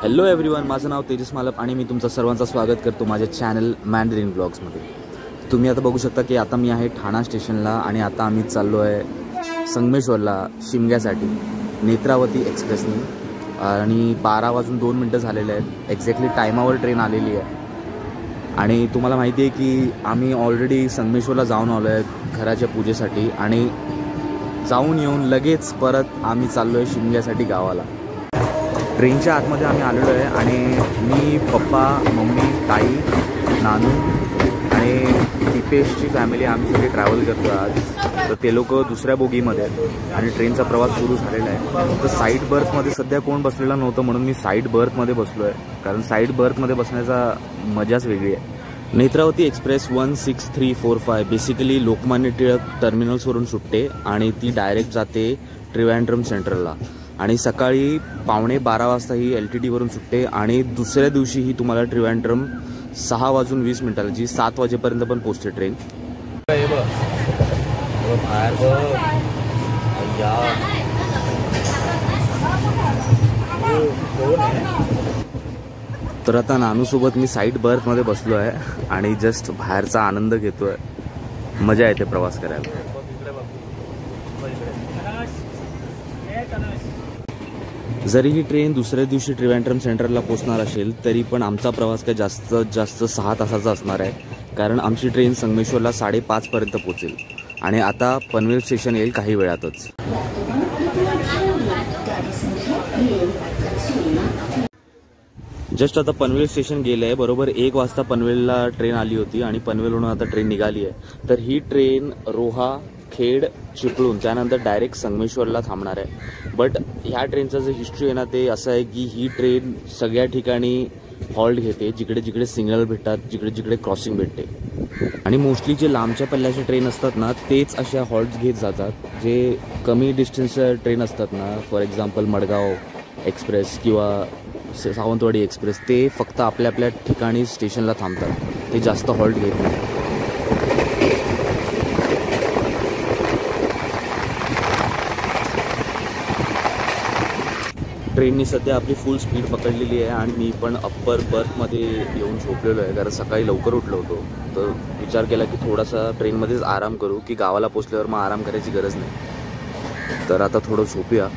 Hello everyone, माझं नाव तेजस मालप आणि मी तुमचं सर्वांचं स्वागत करतो माझ्या चॅनल मॅन्डरिन ब्लॉग्समध्ये। तुम्ही आता बघू शकता की आता मी आहे ठाणा स्टेशनला आणि आता आम्ही चाललो आहे संगमेश्वरला शिमग्यासाठी नेत्रावती एक्सप्रेसनी आणि 12:02 झालेले आहेत। एक्झॅक्टली टायमावर ट्रेन आलेली आहे आणि तुम्हाला माहिती आहे की आम्ही ऑलरेडी संगमेश्वरला जाऊन आलो आहे घराच्या पूजेसाठी आणि जाऊन येऊन लगेच परत आम्ही चाललो आहे शिमग्यासाठी गावाला। ट्रेनच्या आतमध्ये आम्ही आलेलो आहे आणि मी, पप्पा, मम्मी, ताई, नानू आणि दीपेशची फॅमिली आम्ही सगळे ट्रॅव्हल करतो आज। तर ते लोक दुसऱ्या बोगीमध्ये आहेत आणि ट्रेनचा प्रवास सुरू झालेला आहे। तर साईड बर्थमध्ये सध्या कोण बसलेला नव्हतं म्हणून मी साईड बर्थमध्ये बसलो आहे, कारण साईड बर्थमध्ये बसण्याचा मजाच वेगळी आहे। नेत्रावती एक्सप्रेस 16345 बेसिकली लोकमान्य टिळक टर्मिनल्सवरून सुटते आणि ती डायरेक्ट जाते त्रिवेंद्रम सेंट्रलला आणि सकाळी 11:15 वाजता ही LTT वरून सुटते आणि दुसऱ्या दिवशी ही तुम्हाला त्रिवेंद्रम 6:20 जी 7 वाजेपर्यंत पण पोहोचते ट्रेन। तर आता नानूसोबत मी साईड बर्थमध्ये बसलो आहे आणि जस्ट बाहेरचा आनंद घेतोय, मजा येते प्रवास करायला। जरी ही ट्रेन दुसऱ्या दिवशी त्रिवेंद्रम सेंट्रलला पोहोचणार असेल तरी पण आमचा प्रवास काय जास्तीत जास्त 6 तासाचा असणार आहे, कारण आमची ट्रेन संगमेश्वरला 5:30 पर्यंत पोहोचेल आणि आता पनवेल स्टेशन येईल काही वेळातच। जस्ट आता पनवेल स्टेशन गेलं आहे, बरोबर 1 वाजता पनवेलला ट्रेन आली होती आणि पनवेलवरून आता ट्रेन निघाली आहे। तर ही ट्रेन रोहा, खेड, चिपळूण त्यानंतर डायरेक्ट संगमेश्वरला थांबणार आहे। बट ह्या ट्रेनचं जे हिस्ट्री आहे ना ते असं आहे की ही ट्रेन सगळ्या ठिकाणी हॉल्ट घेते, जिकडे जिकडे सिग्नल भेटतात, जिकडे जिकडे क्रॉसिंग भेटते आणि मोस्टली जे लांबच्या पल्ल्याच्या ट्रेन असतात ना तेच अशा हॉल्ट्स घेत जातात। जे कमी डिस्टन्सच्या ट्रेन असतात ना, फॉर एक्झाम्पल मडगाव एक्सप्रेस किंवा सावंतवाडी एक्सप्रेस, ते फक्त आपल्या आपल्या ठिकाणी स्टेशनला थांबतात, ते जास्त हॉल्ट घेत नाही। ट्रेननी सध्या आपली फुल स्पीड पकडलेली आहे आणि मी पण अप्पर बर्थमध्ये येऊन झोपलेलो आहे, कारण सकाळी लवकर उठलो होतो। तर विचार केला की थोडासा ट्रेनमध्येच आराम करू, की गावाला पोचल्यावर मग आराम करायची गरज नाही। तर आता थोडं झोपूया।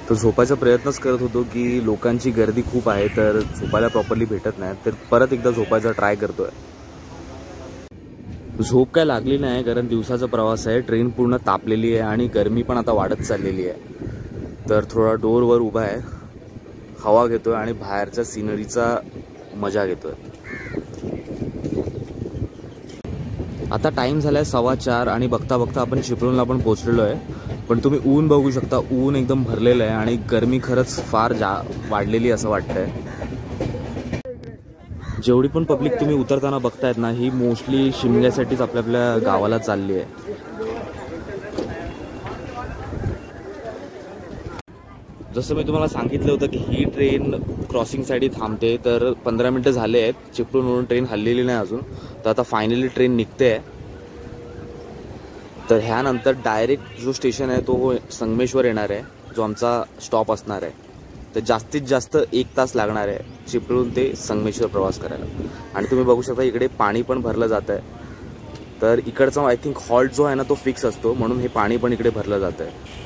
तर झोपायचा प्रयत्नच करत होतो की लोकांची गर्दी खूप आहे तर झोपायला प्रॉपरली भेटत नाही, तर परत एकदा झोपायचा ट्राय करतोय। झोप काय लागली नाही, कारण दिवसाचा प्रवास आहे, ट्रेन पूर्ण तापलेली आहे आणि गरमी पण आता वाढत चाललेली आहे। तर थोडा डोरवर उभा आहे, हवा घेतोय आणि बाहेरच्या सिनरीचा मजा घेतोय। आता टाइम झालाय 4:15 आणि बघता बघता आपण चिपळूणला पण पोहोचलेलो आहे। पण तुम्ही ऊन बघू शकता, ऊन एकदम भरलेलं आहे आणि गरमी खरंच फार वाढलेली असं वाटतंय। जेवढी पण पब्लिक तुम्ही उतरताना बघतायत ना, ही मोस्टली शिमग्यासाठीच आपल्या आपल्या गावाला चालली आहे। जसं मी तुम्हाला सांगितलं होतं की ही ट्रेन क्रॉसिंगसाठी थांबते, तर 15 मिनटं झाले आहेत, चिपळूणवरून ट्रेन हललेली नाही अजून। तर आता फायनली ट्रेन निघते आहे। तर ह्यानंतर डायरेक्ट जो स्टेशन आहे तो संगमेश्वर येणार आहे, जो आमचा स्टॉप असणार आहे। तर जास्तीत जास्त 1 तास लागणार आहे चिपळूण ते संगमेश्वर प्रवास करायला। आणि तुम्ही बघू शकता इकडे पाणी पण भरलं जात आहे, तर इकडचा आय थिंक हॉल्ट जो आहे ना तो फिक्स असतो, म्हणून हे पाणी पण इकडे भरलं जात आहे।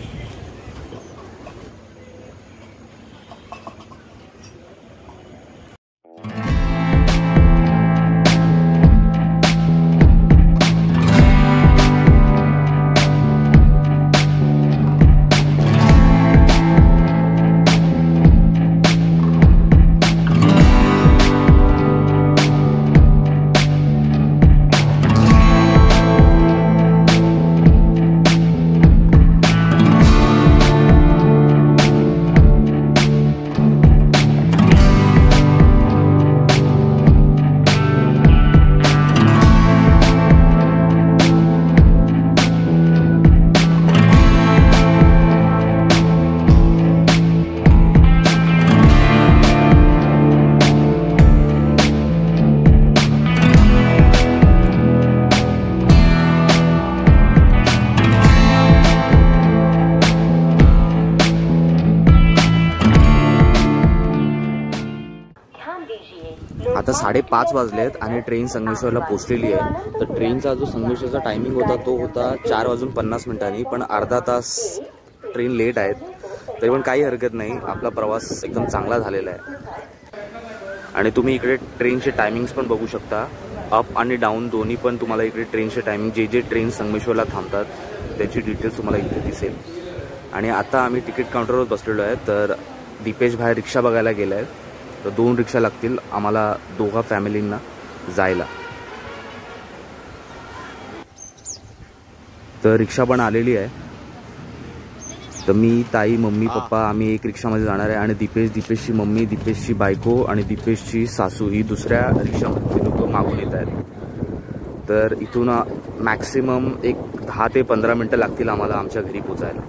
आता 5:30 वाजलेत आणि ट्रेन संगमेश्वरला पोहोचलेली आहे. तर ट्रेनचा जो संगमेश्वरचा टायमिंग होता तो होता 4:50 पण अर्धा तास ट्रेन लेट आहेत. तरी पण काही हरकत नाही, आपला प्रवास एकदम चांगला झालेला आहे. आणि तुम्ही इकडे ट्रेनचे टायमिंग्स पण बघू शकता, अप आणि डाऊन दोन्ही पण तुम्हाला इकडे ट्रेनचे टायमिंग, जे ट्रेन संगमेश्वरला थांबतात त्याची डिटेल्स तुम्हाला इथे दिसेल. आणि आता आम्ही तिकीट काउंटरवर बसलेलो आहे. तर दीपेश बाहेर रिक्षा बघायला गेला आहे. तर 2 रिक्षा लागतील आम्हाला दोघा फॅमिलींना जायला. तर रिक्षा पण आलेली आहे. तर मी, ताई, मम्मी, पप्पा आम्ही एक रिक्षामध्ये जाणार आहे आणि दीपेशची मम्मी, दीपेशची बायको आणि दीपेशची सासू ही दुसऱ्या रिक्षामध्ये लोक मागून येत आहेत. तर इथून मॅक्सिमम एक 10 ते 15 मिनटं लागतील आम्हाला आमच्या घरी पोचायला.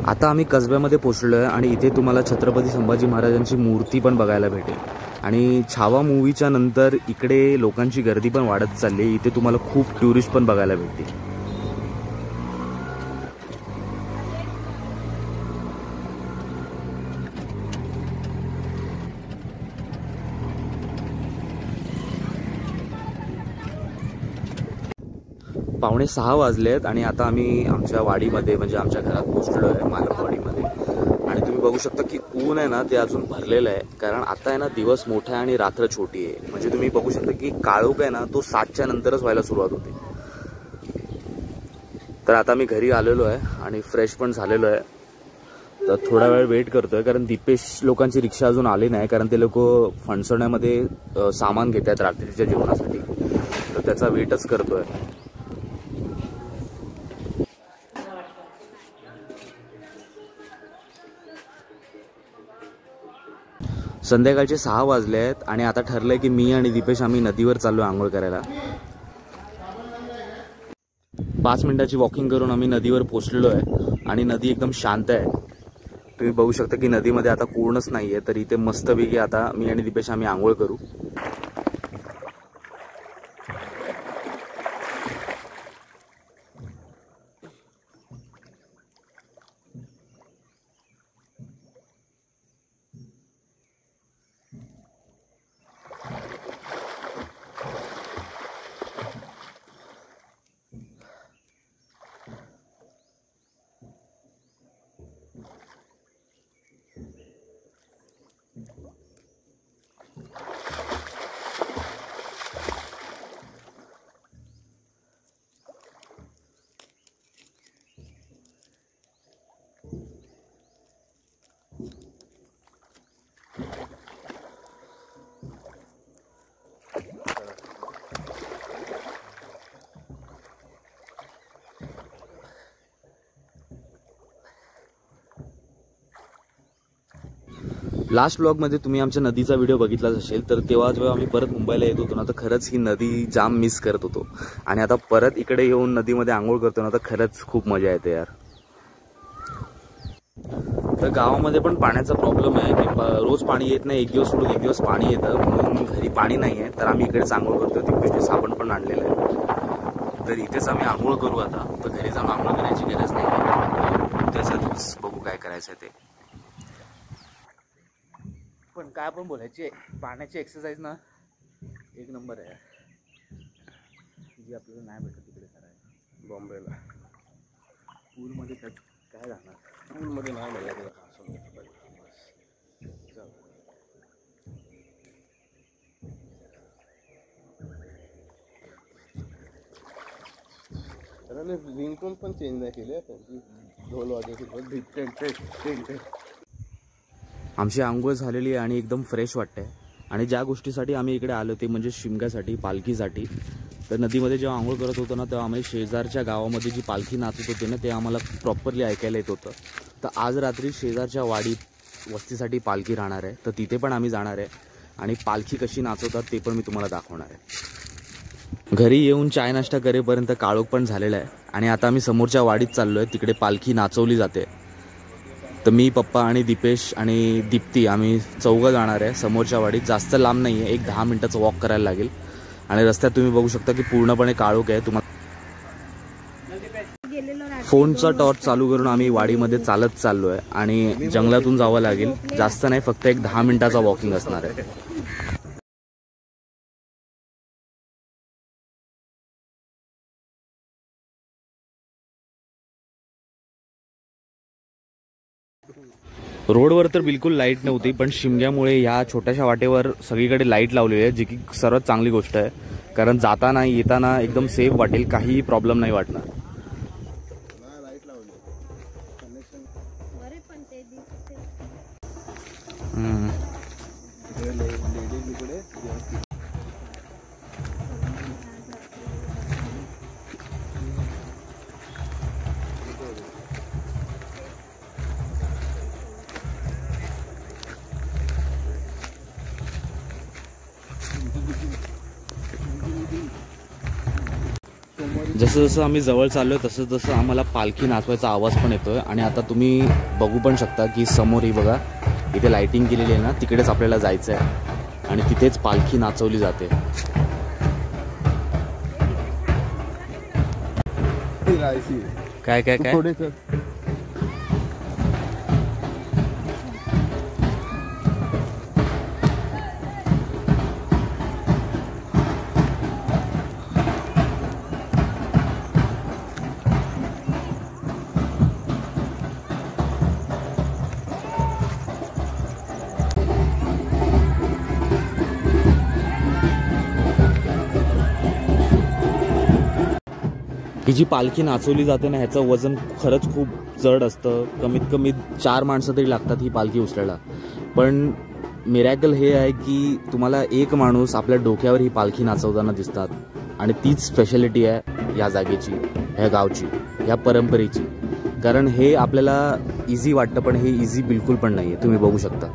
आता आम्ही कसब्यामध्ये पोहोचलो आहे आणि इथे तुम्हाला छत्रपती संभाजी महाराजांची मूर्ती पण बघायला भेटेल. आणि छावा मूवीच्या नंतर इकडे लोकांची गर्दी पण वाढत चालली आहे. इथे तुम्हाला खूप टुरिस्ट पण बघायला भेटतील. पावणे 6 वाजलेत आणि आता आम्ही आमच्या वाडीमध्ये म्हणजे आमच्या घरात पोहोचलेलो आहे, मालमवाडीमध्ये. आणि तुम्ही बघू शकता की ऊन आहे ना ते अजून भरलेलं आहे, कारण आता आहे ना दिवस मोठा आहे आणि रात्र छोटी आहे. म्हणजे तुम्ही बघू शकता की काळोख आहे ना तो 7च्या नंतरच व्हायला सुरुवात होते. तर आता मी घरी आलेलो आहे आणि फ्रेश पण झालेलो आहे. तर थोडा वेळ वेट करतोय, कारण दीपेश लोकांची रिक्षा अजून आली नाही, कारण ते लोक फणसवण्यामध्ये सामान घेत आहेत रात्रीच्या जेवणासाठी. तर त्याचा वेटच करतोय. संध्याकाळचे 6 वाजले आहेत आणि आता ठरलंय की मी आणि दीपेश आम्ही नदीवर चाललो आंघोळ करायला. 5 मिनिटाची वॉकिंग करून आम्ही नदीवर पोहोचलेलो आहे आणि नदी एकदम शांत आहे. तुम्ही बघू शकता की नदीमध्ये आता कोणच नाहीये. तर इथे मस्तपैकी आता मी आणि दीपेश आम्ही आंघोळ करू. लास्ट ब्लॉगमध्ये तुम्ही आमच्या नदीचा व्हिडिओ बघितलाच असेल. तर तेव्हा जेव्हा आम्ही परत मुंबईला येत होतो ना तर खरंच ही नदी जाम मिस करत होतो. आणि आता परत इकडे येऊन नदीमध्ये आंघोळ करतो ना तर खरंच खूप मजा येते यार. तर गावामध्ये पण पाण्याचा प्रॉब्लेम आहे की रोज पाणी येत नाही, एक दिवस सोडून एक दिवस पाणी येतं, म्हणून घरी पाणी नाही आहे. तर आम्ही इकडेच आंघोळ करतो. दीपेशने साबण पण आणलेलं आहे. तर इथेच आम्ही आंघोळ करू आता. तर घरी जाऊन आंघोळ करायची गरज नाही. त्यासाठीच बघू काय करायचं आहे ते. पण काय आपण बोलायची, पाण्याची एक्सरसाइज ना एक नंबर आहे, जी आपल्याला नाही भेटत तिकडे करायला. बॉम्बेला पूलमध्ये काय जाणार, पूलमध्ये नाही मिळालं. रिंगटोन पण चेंज नाही केली त्यांची, ढोल वाजवते. आमची आंघोळ झालेली आहे आणि एकदम फ्रेश वाटते. आणि ज्या गोष्टीसाठी आम्ही इकडे आलो ते म्हणजे शिमग्यासाठी, पालखीसाठी. तर नदीमध्ये जेव्हा आंघोळ करत होतो ना तेव्हा आम्ही शेजारच्या गावामध्ये जी पालखी नाचत होती ना ते आम्हाला प्रॉपरली ऐकायला येत होतं. तर आज रात्री शेजारच्या वाडीत वस्तीसाठी पालखी राहणार आहे. तर तिथे पण आम्ही जाणार आहे आणि पालखी कशी नाचवतात ते पण मी तुम्हाला दाखवणार आहे. घरी येऊन चाय नाश्ता करेपर्यंत काळोख पण झालेला आहे आणि आता आम्ही समोरच्या वाडीत चाललो आहे. तिकडे पालखी नाचवली जाते. तर मी, पप्पा आणि दीपेश आणि दीप्ती आम्ही चौघं जाणार आहे समोरच्या वाडीत. जास्त लांब नाही आहे, एक 10 मिनिटाचं वॉक करायला लागेल. आणि रस्त्यात तुम्ही बघू शकता की पूर्णपणे काळोख आहे. तुम्हाला फोनचा टॉर्च चालू करून आम्ही वाडीमध्ये चालत चाललो आहे आणि जंगलातून जावं लागेल. जास्त नाही, फक्त एक 10 मिनिटाचा वॉकिंग असणार आहे. रोडवर तर बिलकुल लाईट नव्हती, पण शिमग्यामुळे या छोट्याशा वाटेवर सगळीकडे लाईट लावलेली आहे, जी की सर्वात चांगली गोष्ट आहे. कारण जाताना येताना एकदम सेफ वाटेल, काहीही प्रॉब्लेम नाही वाटणार. जसं जसं आम्ही जवळ चाललोय तसं तसं आम्हाला पालखी नाचवायचा आवाज पण येतोय. आणि आता तुम्ही बघू पण शकता की समोर ही बघा, इथे लाइटिंग केलेली आहे ना, तिकडेच आपल्याला जायचं आहे आणि तिथेच पालखी नाचवली जाते. काय काय काय ही जी पालखी नाचवली जाते ना, ह्याचं वजन खरंच खूप जड असतं. कमीत कमी 4 माणसं तरी लागतात ही पालखी उचलायला. पण मिरॅकल हे आहे की तुम्हाला एक माणूस आपल्या डोक्यावर ही पालखी नाचवताना दिसतात. आणि तीच स्पेशालिटी आहे या जागेची, ह्या गावची, या परंपरेची. कारण हे आपल्याला इझी वाटतं, पण हे इझी बिलकुल पण नाही आहे. तुम्ही बघू शकता.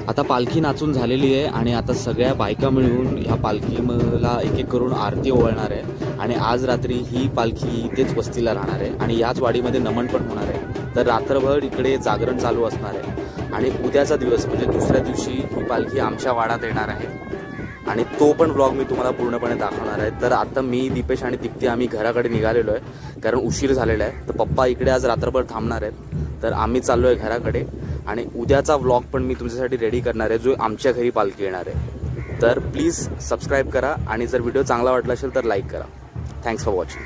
आता पालखी नाचून झालेली आहे आणि आता सगळ्या बायका मिळून ह्या पालखीला एक एक करून आरती ओवाळणार आहे. आणि आज रात्री ही पालखी इथेच वस्तीला राहणार आहे आणि याच वाडीमध्ये नमन पण होणार आहे. तर रात्रभर इकडे जागरण चालू असणार आहे. आणि उद्याचा दिवस म्हणजे दुसऱ्या दिवशी ही पालखी आमच्या वाड्यात येणार आहे आणि तो पण व्लॉग मी तुम्हाला पूर्णपणे दाखवणार आहे. तर आता मी, दीपेश आणि दीप्ती आम्ही घराकडे निघालेलो आहे, कारण उशीर झालेला आहे. तर पप्पा इकडे आज रात्रभर थांबणार आहेत. तर आम्ही चाललो आहे घराकडे आणि उद्याचा व्लॉग पण मी तुमच्यासाठी रेडी करणार आहे, जो आमच्या घरी पालखी येणार आहे. तर प्लीज सबस्क्राईब करा आणि जर व्हिडिओ चांगला वाटला असेल तर लाईक करा. Thanks for watching.